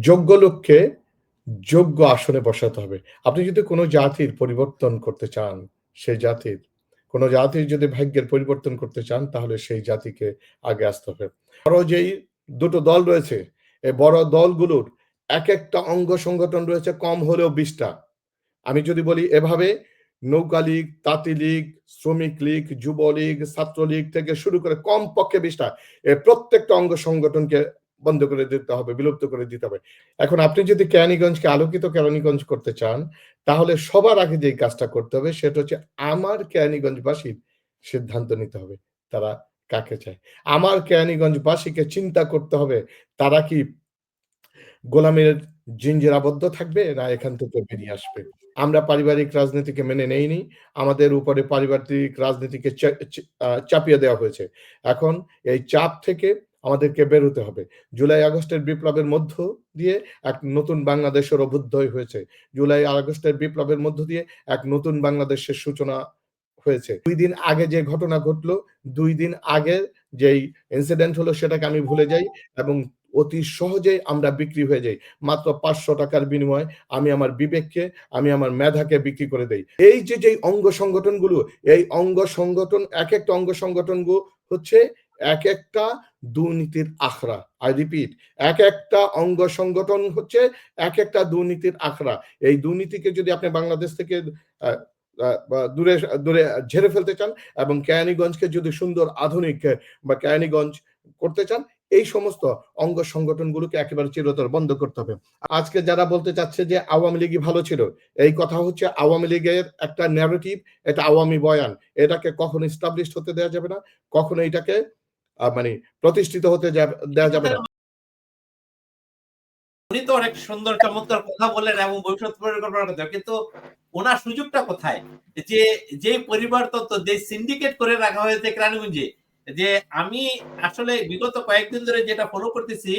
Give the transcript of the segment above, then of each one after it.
যোগ্য লোককে যোগ্য আসনে বসাতে হবে। আপনি যদি কোনো জাতির পরিবর্তন করতে চান, সেই জাতির কোনো জাতির যদি ভাগ্যের পরিবর্তন করতে চান, তাহলে সেই জাতিকে আগে আসতে হবে। বড় যেই ২ টো দল রয়েছে, এই বড় দলগুলোর একেকটা অঙ্গ সংগঠন রয়েছে কম হলেও ২০ টা। আমি যদি বলি এভাবে নৌকা লীগ, তাঁতি লীগ, শ্রমিক লীগ, যুবলীগ, ছাত্রলীগ থেকে শুরু করে কমপক্ষে ২০ টা। এর প্রত্যেকটা অঙ্গ সংগঠনকে বন্ধ করে দিতে হবে, বিলুপ্ত করে দিতে হবে। এখন আপনি যদি কেরানীগঞ্জকে আলোকিত কেরানীগঞ্জ করতে চান, তাহলে সবার আগে যেই কাজটা করতে হবে সেটা হচ্ছে আমার কেরানীগঞ্জবাসীর সিদ্ধান্ত নিতে হবে। তারা কাকে চায়? আমার কেরানীগঞ্জবাসীকে চিন্তা করতে হবে তারা কি গোলামের জিঞ্জির আবদ্ধ থাকবে না এখান থেকে বেরিয়ে আসবে। আমরা পারিবারিক রাজনীতিকে মেনে নেইনি। আমাদের উপরে পারিবারিক রাজনীতিকে চা চি আ চাপিয়ে দেওয়া হয়েছে। এখন এই চাপ থেকে আমাদেরকে বের হতে হবে। জুলাই আগস্টের বিপ্লবের মধ্য দিয়ে এক নতুন বাংলাদেশের অভ্যুদয় হয়েছে। জুলাই আগস্টের বিপ্লবের মধ্য দিয়ে এক নতুন বাংলাদেশের সূচনা হয়েছে। ২ দিন আগে যে ঘটনা ঘটলো, ২ দিন আগের যেই ইনসিডেন্ট হলো সেটাকে আমি ভুলে যাই এবং অতি সহজেই আমরা বিক্রি হয়ে যাই। মাত্র ৳৫০০ র বিনিময়ে আমি আমার বিবেককে, আমি আমার মেধাকে বিক্রি করে দেই। এই যে যেই অঙ্গ সংগঠনগুলো, এই অঙ্গ সংগঠন একেকটা অঙ্গ হচ্ছে একেকটা দুর্নীতির আখড়া। I repeat একেকটা অঙ্গ সংগঠন হচ্ছে একেকটা দুর্নীতির আখড়া। এই দুর্নীতিকে যদি আপনি বাংলাদেশ থেকে আ আ বা দূরে ঝেড়ে ফেলতে চান এবং কেরানীগঞ্জকে যদি সুন্দর আধুনিক বা কেরানীগঞ্জ করতে চান, এই সমস্ত অঙ্গ সংগঠনগুলোকে একেবারে চিরতরে বন্ধ করতে হবে। আজকে যারা বলতে চাচ্ছে যে আওয়ামী লীগই ভালো ছিল, এই কথা হচ্ছে আওয়ামী লীগের একটা ন্যারেটিভ, এটা আওয়ামী বয়ান। এটাকে কখনো এস্টাবলিশড হতে দেয়া যাবে না। কখনো এটাকে মানে প্রতিষ্ঠিত হতে দেয়া যাবে না। উনি তো অনেক সুন্দর চমৎকার কথা বললেন এবং ভবিষ্যৎ পরিকল্পনার কথা, কিন্তু ওনার সুযোগটা কোথায়? যে পরিবারতন্ত্র, যে সিন্ডিকেট করে রাখা হয়েছে কেরানীগঞ্জে, যে আমি আসলে বিগত কয়েকদিন ধরে যেটা ফলো করতেছি,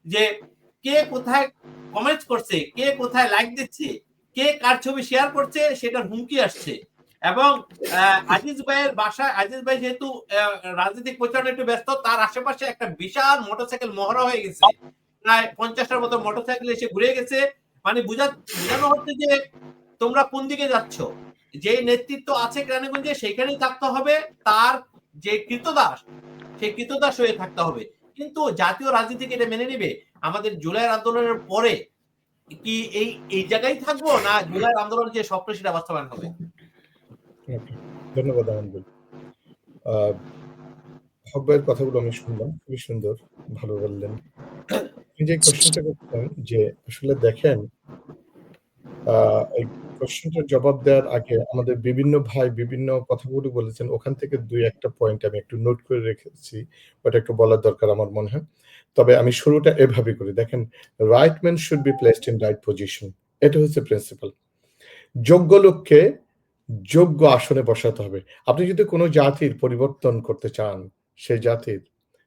যে কে কোথায় কমেন্ট করছে, কে কোথায় লাইক দিচ্ছে, কে কার ছবি শেয়ার করছে, সেটার হুমকি আসছে। এবং আজিজ ভাইয়ের বাসায়, আজিজ ভাই যেহেতু রাজনৈতিক প্রচারণা একটু ব্যস্ত, তার আশেপাশে একটা বিশাল মোটরসাইকেল মহড়া হয়ে গেছে। প্রায় ৫০টার মতো মোটরসাইকেল এসে ঘুরে গেছে। মানে বুঝানো হচ্ছে যে তোমরা কোন দিকে যাচ্ছ। যে নেতৃত্ব আছে কেরানীগঞ্জে সেখানেই থাকতে হবে, তার যে কৃতদাস সেই কৃতদাস হয়ে থাকতে হবে। কিন্তু জাতীয় রাজনীতিকে এটা মেনে নিবে? আমাদের জুলাইয়ের আন্দোলনের পরে কি এই জায়গায় থাকবো, না জুলাইয়ের আন্দোলনের যে স্বপ্ন সেটা বাস্তবায়ন হবে? ধন্যবাদ আনন্দুল। আ হক ভাইয়ের কথাগুলো আমি শুনলাম। খুবই সুন্দর। ভালো বললেন। আপনি যে কোয়েশ্চেনটা করছেন যে আসলে দেখেন এই কোয়েশ্চেনটার জবাব দেওয়ার আগে আমাদের বিভিন্ন ভাই বিভিন্ন কথাগুলো বলেছেন। ওখান থেকে ২-১ টা পয়েন্ট আমি একটু নোট করে রেখেছি। ওটা একটু বলার দরকার আমার মনে হয়। তবে আমি শুরুটা এভাবে করি। দেখেন, right man should be placed in right position. এটা হচ্ছে প্রিন্সিপাল। যোগ্য লোককে যোগ্য আসনে বসাতে হবে। আপনি যদি কোনো জাতির পরিবর্তন করতে চান, সেই জাতির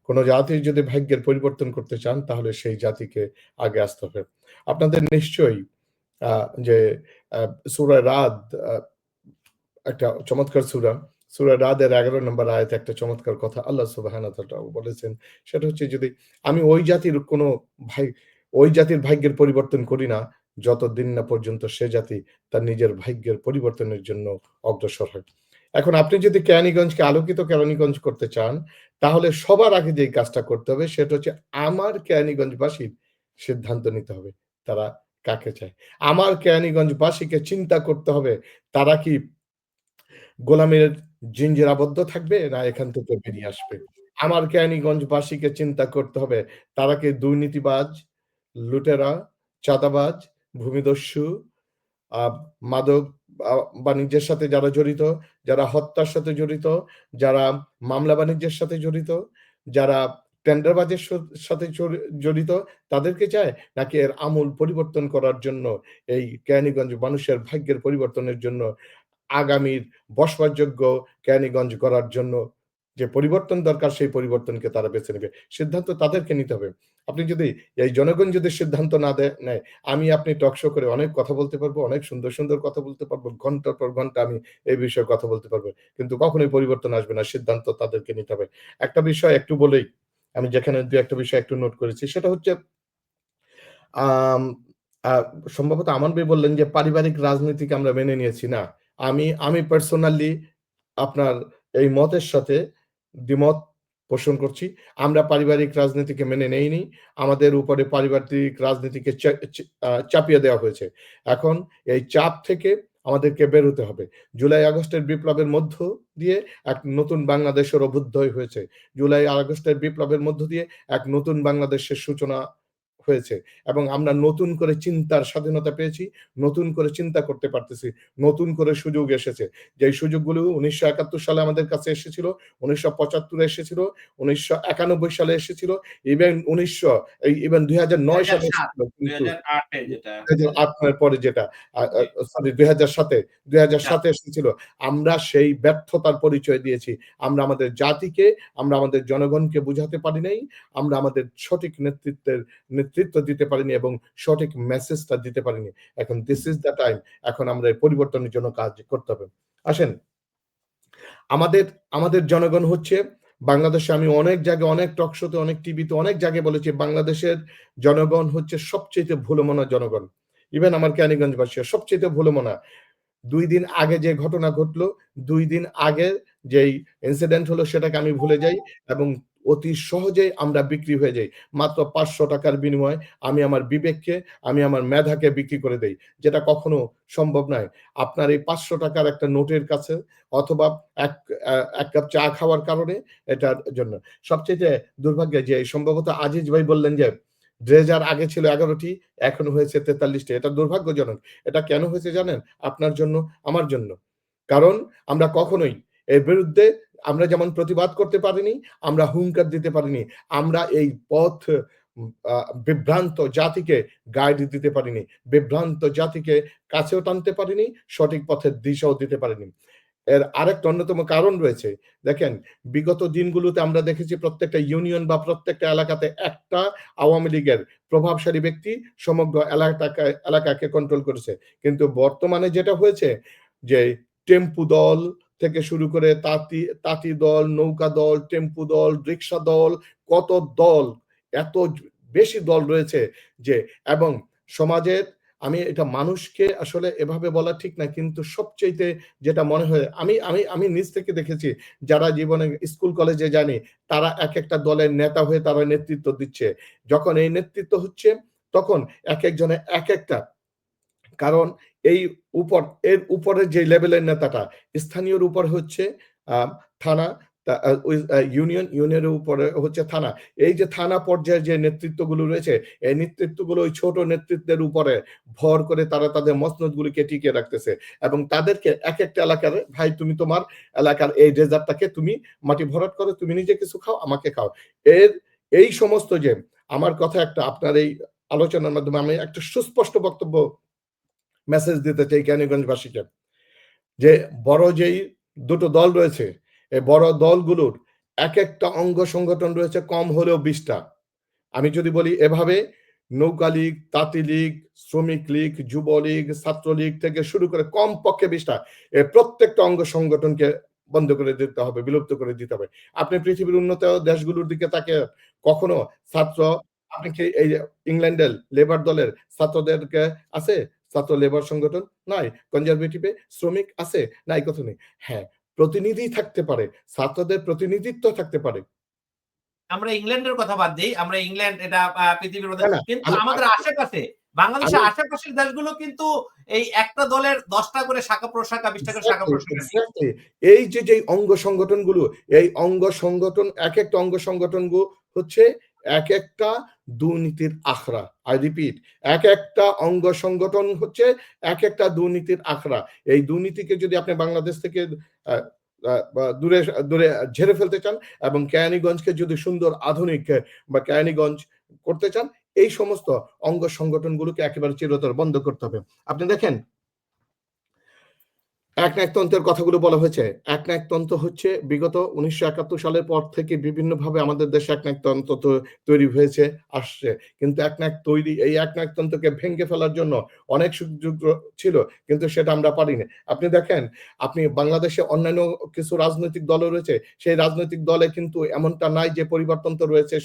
কোনো জাতির যদি ভাগ্যের পরিবর্তন করতে চান, তাহলে সেই জাতিকে আগে আসতে হবে। আপনাদের নিশ্চয়ই আ যে আ সূরা রাদ আ একটা চমৎকার সূরা। সূরা রাদের ১১ নম্বর আয়াতে একটা চমৎকার কথা আল্লাহ সুবহানাহু ওয়া তাআলা বলেছেন। সেটা হচ্ছে যদি আমি ওই জাতির ভাগ্যের পরিবর্তন করি না, যতদিন না পর্যন্ত সে জাতি তার নিজের ভাগ্যের পরিবর্তনের জন্য অগ্রসর হয়। এখন আপনি যদি কেরানীগঞ্জকে আলোকিত কেরানীগঞ্জ করতে চান, তাহলে সবার আগে যেই কাজটা করতে হবে সেটা হচ্ছে আমার কেরানীগঞ্জবাসীর সিদ্ধান্ত নিতে হবে। তারা কাকে চায়? আমার কেরানীগঞ্জবাসীকে চিন্তা করতে হবে তারা কি গোলামের জিঞ্জির আবদ্ধ থাকবে না এখান থেকে বেরিয়ে আসবে। আমার কেরানীগঞ্জবাসীকে চিন্তা করতে হবে তারা কি দুর্নীতিবাজ, লুটেরা, চাঁদাবাজ, ভূমিদস্যু, আ মাদক আ বাণিজ্যের সাথে যারা জড়িত, যারা হত্যার সাথে জড়িত, যারা মামলা বাণিজ্যের সাথে জড়িত, যারা টেন্ডারবাজের সাথে জড়িত তাদেরকে চায়? নাকি এর আমূল পরিবর্তন করার জন্য এই কেরানীগঞ্জ মানুষের ভাগ্যের পরিবর্তনের জন্য আগামীর বসবাসযোগ্য কেরানীগঞ্জ গড়ার জন্য যে পরিবর্তন দরকার সেই পরিবর্তনকে তারা বেছে নেবে। সিদ্ধান্ত তাদেরকে নিতে হবে। আপনি যদি এই জনগণ যদি সিদ্ধান্ত না নেয়, আমি আপনি টক শো করে অনেক কথা বলতে পারবো, অনেক সুন্দর, সুন্দর কথা বলতে পারবো। ঘন্টার পর ঘন্টা আমি এই বিষয়ে কথা বলতে পারবো। কিন্তু কখনোই পরিবর্তন আসবে না। সিদ্ধান্ত তাদেরকে নিতে হবে। একটা বিষয় একটু বলেই আমি যেখানে ২-১ টা বিষয় একটু নোট করেছি সেটা হচ্ছে আম আ সম্ভবত আমান ভাই বললেন যে পারিবারিক রাজনীতিকে আমরা মেনে নিয়েছি। না, আমি পার্সোনালি আপনার এই মতের সাথে দ্বিমত পোষণ করছি। আমরা পারিবারিক রাজনীতিকে মেনে নেইনি। আমাদের উপরে পারিবারিক রাজনীতিকে চা চি আ চাপিয়ে দেওয়া হয়েছে। এখন এই চাপ থেকে আমাদেরকে বের হতে হবে। জুলাই আগস্টের বিপ্লবের মধ্য দিয়ে এক নতুন বাংলাদেশের অভ্যুদয় হয়েছে। জুলাই আগস্টের বিপ্লবের মধ্য দিয়ে এক নতুন বাংলাদেশের সূচনা হয়েছে এবং আমরা নতুন করে চিন্তার স্বাধীনতা পেয়েছি, নতুন করে চিন্তা করতে পারতেছি, নতুন করে সুযোগ এসেছে। যেই সুযোগগুলো ১৯৭১ সালে আমাদের কাছে এসেছিল, ১৯৭৫ এ এসেছিল, ১৯৯১ সালে এসেছিল, ইভেন ২০০৯ সালে ২০০৭, এসেছিল কিন্তু ২০০৮ এ যেটা হচ্ছে। ২০০৮ এর পরে যেটা জি, সরি ২০০৭ হ্যাঁ, ২০০৭ এসেছিল। আমরা সেই ব্যর্থতার পরিচয় দিয়েছি। আমরা আমাদের জাতিকে, আমরা আমাদের জনগণকে বুঝাতে পারি নাই। আমরা আমাদের সঠিক নেতৃত্ব দিতে পারিনি এবং সঠিক মেসেজটা দিতে পারিনি। এখন দিস ইস দ্যা টাইম। এখন আমরা এই পরিবর্তনের জন্য কাজ করতে হবে। আসেন, আমাদের আমাদের জনগণ হচ্ছে বাংলাদেশে আমি অনেক জায়গায়, অনেক টক শোতে, অনেক টিভিতে, অনেক জায়গায় বলেছি বাংলাদেশের জনগণ হচ্ছে সবচাইতে ভুলোমনা জনগণ। ইভেন আমার কেরানীগঞ্জবাসীও সবচাইতে ভুলোমনা। ২ দিন আগে যে ঘটনা ঘটলো, ২ দিন আগে যেই ইনসিডেন্ট হলো সেটাকে আমি ভুলে যাই এবং অতি সহজেই আমরা বিক্রি হয়ে যাই। মাত্র ৳৫০০ র বিনিময়ে আমি আমার বিবেককে, আমি আমার মেধাকে বিক্রি করে দেই। যেটা কখনো সম্ভব নয়। আপনার এই ৳৫০০ র একটা নোটের কাছে অথবা এক ১ কাপ চা খাওয়ার কারণে এটার জন্য। সবচাইতে দুর্ভাগ্য যে সম্ভবত আজিজ ভাই বললেন যে, ড্রেজার আগে ছিল ১১ টি, এখন হয়েছে ৪৩ টি। এটা দুর্ভাগ্যজনক। এটা কেন হয়েছে জানেন? আপনার জন্য, আমার জন্য। কারণ আমরা কখনোই এর বিরুদ্ধে আমরা যেমন প্রতিবাদ করতে পারিনি, আমরা হুঙ্কার দিতে পারিনি। আমরা এই পথ উম আ বিভ্রান্ত জাতিকে গাইড দিতে পারিনি। বিভ্রান্ত জাতিকে কাছেও টানতে পারিনি, সঠিক পথের দিশাও দিতে পারিনি। এর আরেকটা অন্যতম কারণ রয়েছে। দেখেন, বিগত দিনগুলোতে আমরা দেখেছি প্রত্যেকটা ইউনিয়ন বা প্রত্যেকটা এলাকাতে একটা আওয়ামী লীগের প্রভাবশালী ব্যক্তি সমগ্র এলাকাকে কন্ট্রোল করেছে। কিন্তু বর্তমানে যেটা হয়েছে যে টেম্পু দল থেকে শুরু করে তাঁতি দল, নৌকা দল, টেম্পু দল, রিক্সা দল, কত দল, এত বেশি দল রয়েছে যে এবং সমাজের আমি এটা মানুষকে আসলে এভাবে বলা ঠিক না। কিন্তু সবচাইতে যেটা মনে হয় আমি নিজ থেকে দেখেছি যারা জীবনে স্কুল কলেজে যায়নি তারা একেকটা দলের নেতা হয়ে তারা নেতৃত্ব দিচ্ছে। যখন এই নেতৃত্ব হচ্ছে তখন একেকজনের একেকটা কারণ এই উপর এর উপরের যে লেভেলের নেতাটা স্থানীয়র উপর হচ্ছে আ থানা, তা ওই ইউনিয়নের উপরে হচ্ছে থানা। এই যে থানা পর্যায়ের যে নেতৃত্বগুলো রয়েছে, এই নেতৃত্বগুলো ওই ছোট নেতৃত্বের উপরে ভর করে তারা তাদের মসনদগুলিকে টিকিয়ে রাখতেছে এবং তাদেরকে একেকটা এলাকার ভাই তুমি তোমার এলাকার এই রেজার্ভটাকে তুমি মাটি ভরাট করো, তুমি নিজে কিছু খাও, আমাকে খাও। এর এই সমস্ত যে আমার কথা একটা আপনার এই আলোচনার মাধ্যমে আমি একটা সুস্পষ্ট বক্তব্য মেসেজ দিতে চাই কেরানীগঞ্জবাসীকে। যে বড় যেই দুটো দল রয়েছে, এই বড় দলগুলোর একেকটা অঙ্গ সংগঠন রয়েছে কম হলেও ২০ টা। আমি যদি বলি এভাবে নৌকা লীগ, তাঁতি লীগ, শ্রমিক লীগ, যুবলীগ, ছাত্রলীগ থেকে শুরু করে কমপক্ষে ২০ টা। প্রত্যেকটা অঙ্গ সংগঠনকে বন্ধ করে দিতে হবে, বিলুপ্ত করে দিতে হবে। আপনি পৃথিবীর উন্নত দেশগুলোর দিকে তাকিয়ে কখনো ছাত্র আপনি কি এই যে ইংল্যান্ডের লেবার দলের ছাত্রদেরকে আছে? ছাত্র লেবার সংগঠন? নাই। কনজারভেটিভ এ শ্রমিক আছে? নাই, কোথাও নেই। হ্যাঁ, প্রতিনিধি থাকতে পারে। ছাত্রদের প্রতিনিধিত্ব থাকতে পারে। আমরা ইংল্যান্ডের কথা বাদ দেই। আমরা ইংল্যান্ড এটা পৃথিবীর মধ্যে না, না। কিন্তু আমি আমাদের আশেপাশে বাংলাদেশের আমি আশেপাশের দেশগুলো কিন্তু এই একটা দলের ১০ টা করে শাখা-প্রশাখা, ২০ টা করে এক্সাক্টলি, শাখা-প্রশাখা নেই। এক্সাক্টলি। এই যে, যে অঙ্গ সংগঠনগুলো, এই অঙ্গ সংগঠন একেকটা অঙ্গ হচ্ছে একেকটা দুর্নীতির আখড়া। I repeat, একেকটা অঙ্গ সংগঠন হচ্ছে একেকটা দুর্নীতির আখড়া। এই দুর্নীতিকে যদি আপনি বাংলাদেশ থেকে আ আ বা দূরে ঝেড়ে ফেলতে চান এবং কেরানীগঞ্জকে যদি সুন্দর আধুনিক বা কেরানীগঞ্জ করতে চান, এই সমস্ত অঙ্গ সংগঠনগুলোকে একেবারে চিরতরে বন্ধ করতে হবে। আপনি দেখেন একনায়কতন্ত্রের কথাগুলো বলা হয়েছে। একনায়কতন্ত্র হচ্ছে বিগত ১৯৭১ সালের পর থেকে বিভিন্নভাবে আমাদের দেশে একনায়কতন্ত্র তৈরি হয়েছে, আসছে। কিন্তু এই একনায়কতন্ত্রকে ভেঙে ফেলার জন্য অনেক সুযোগ ছিল, কিন্তু সেটা আমরা পারিনি। আপনি দেখেন, আপনি বাংলাদেশে অন্যান্য কিছু রাজনৈতিক দলও রয়েছে। সেই রাজনৈতিক দলে কিন্তু এমনটা নাই যে পরিবর্তন তো রয়েছে,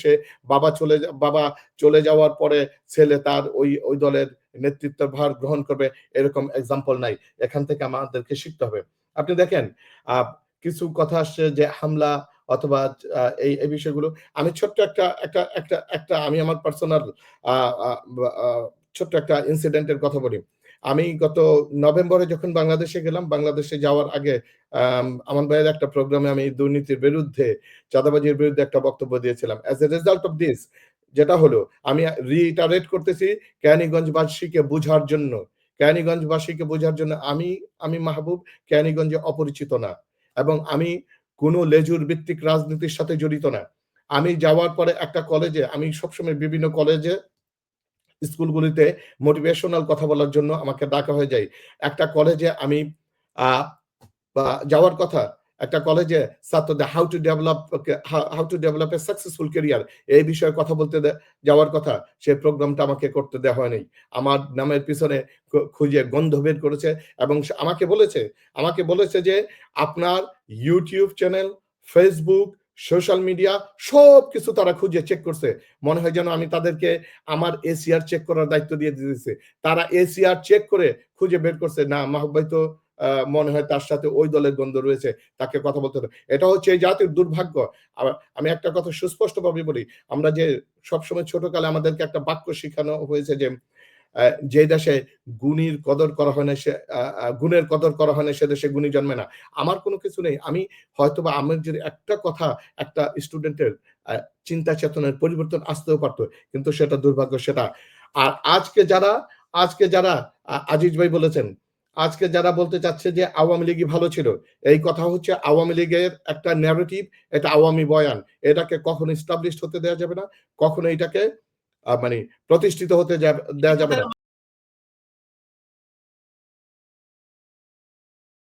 বাবা চলে যাওয়ার পরে ছেলে তার ওই দলের নেতৃত্বের ভার গ্রহণ করবে, এরকম এক্সাম্পল নাই। এখান থেকে আমাদেরকে শিখতে হবে। আপনি দেখেন, আ কিছু কথা আসছে যে হামলা অথবা এই বিষয়গুলো। আমি ছোট্ট একটা আমি আমার পার্সোনাল আ আ আ ছোট্ট একটা ইনসিডেন্ট এর কথা বলি। আমি গত নভেম্বরে যখন বাংলাদেশে গেলাম, বাংলাদেশে যাওয়ার আগে আমান ভাইয়ের একটা প্রোগ্রামে আমি দুর্নীতির বিরুদ্ধে, চাঁদাবাজির বিরুদ্ধে একটা বক্তব্য দিয়েছিলাম। As a result of this, যেটা হলো, আমি রিইটারেট করতেছি, কেরানীগঞ্জবাসীকে বুঝার জন্য, কেরানীগঞ্জবাসীকে বোঝার জন্য, আমি মাহবুব কেরানীগঞ্জে অপরিচিত না, এবং আমি কোনো লেজুর ভিত্তিক রাজনীতির সাথে জড়িত না। আমি যাওয়ার পরে একটা কলেজে, আমি সবসময় বিভিন্ন কলেজে, স্কুলগুলিতে মোটিভেশনাল কথা বলার জন্য আমাকে ডাকা হয়ে যায়। একটা কলেজে আমি আ বা যাওয়ার কথা, একটা কলেজে ছাত্রদের how to develop a successful career, এই বিষয়ে কথা বলতে যাওয়ার কথা। সেই প্রোগ্রামটা আমাকে করতে দেওয়া হয় নাই। আমার নামের পিছনে খুঁজে গন্ধ বের করেছে, এবং আমাকে বলেছে যে, "আপনার YouTube channel, Facebook, social media সবকিছু তারা খুঁজে চেক করছে।" মনে হয় যেন আমি তাদেরকে আমার ACR চেক করার দায়িত্ব দিয়ে দিয়েছি। তারা ACR চেক করে খুঁজে বের করছে, না, মাহবুব ভাই তো মনে হয় তার সাথে ওই দলের গন্ধ রয়েছে, তাকে কথা বলতে হবে। এটা হচ্ছে এই জাতির দুর্ভাগ্য। আমি একটা কথা সুস্পষ্টভাবে বলি, আমরা যে সবসময় ছোটকালে আমাদেরকে একটা বাক্য শিখানো হয়েছে যে, যে দেশে গুণের কদর করা হয় না, সে দেশে গুণী জন্মে না। আমার কোনো কিছু নেই। হয়তোবা আমার যদি একটা কথা, একটা স্টুডেন্টের আ চিন্তা চেতনার পরিবর্তন আসতেও পারত। কিন্তু সেটা দুর্ভাগ্য সেটা। আর আজকে যারা আজিজ ভাই বলেছেন, আজকে যারা বলতে চাচ্ছে যে আওয়ামী লীগই ভালো ছিল, এই কথা হচ্ছে আওয়ামী লীগের একটা ন্যারেটিভ, এটা আওয়ামী বয়ান। এটাকে কখনো এস্টাবলিশড হতে দেয়া যাবে না। কখনো এটাকে মানে প্রতিষ্ঠিত হতে দেয়া যাবে না।